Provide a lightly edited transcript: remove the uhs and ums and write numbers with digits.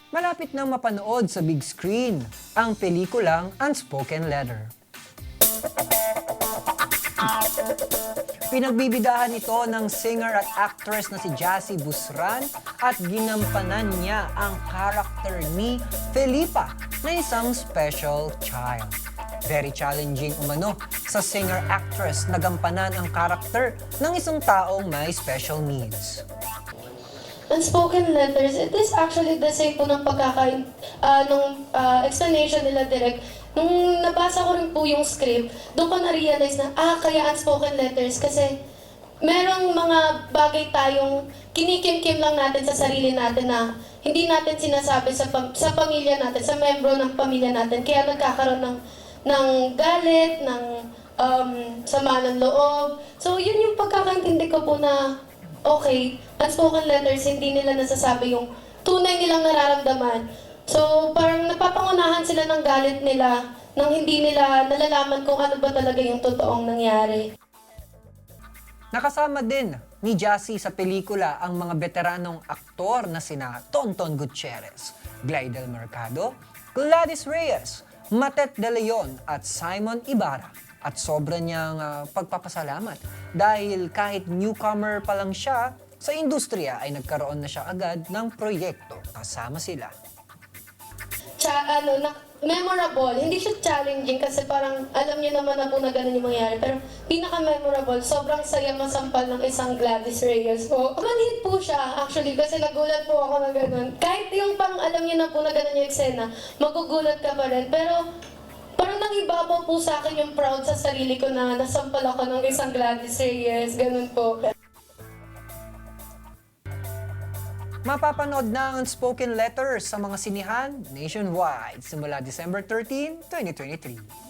Malapit nang mapanood sa big screen ang pelikulang Unspoken Letter. Pinagbibidahan ito ng singer at actress na si Jassy Busran at ginampanan niya ang karakter ni Felipa na isang special child. Very challenging umano sa singer-actress na gampanan ang karakter ng isang taong may special needs. Unspoken letters, it is actually the same po ng explanation nila direct. Nung nabasa ko rin po yung script, doon ko na-realize na, kaya unspoken letters kasi merong mga bagay tayong kinikim-kim lang natin sa sarili natin na hindi natin sinasabi sa pamilya natin, sa membro ng pamilya natin. Kaya nagkakaroon ng galit, ng sama ng loob. So yun yung pagkakaintindi ko po na okay, unspoken letters, hindi nila nasasabi yung tunay nilang nararamdaman. So parang napapangunahan sila ng galit nila nang hindi nila nalalaman kung ano ba talaga yung totoong nangyari. Nakasama din ni Jassy sa pelikula ang mga veteranong aktor na sina Tonton Gutierrez, Glidel Mercado, Gladys Reyes, Matet De Leon at Simon Ibarra. At sobra niyang pagpapasalamat dahil kahit newcomer pa lang siya sa industriya ay nagkaroon na siya agad ng proyekto kasama sila. Memorable. Hindi siya challenging kasi parang alam niyo naman na po na ganun yung mangyari. Pero pinaka-memorable, sobrang saya masampal ng isang Gladys Reyes po. Manhit po siya actually kasi nagulat po ako na ganun. Kahit yung parang alam niyo na po na ganun yung eksena, magugulat ka pa rin. Pero parang nangibabaw po sa akin yung proud sa sarili ko na nasampal ako ng isang Gladys Reyes. Ganun po. Mapapanood na ang Unspoken Letters sa mga sinihan nationwide simula December 13, 2023.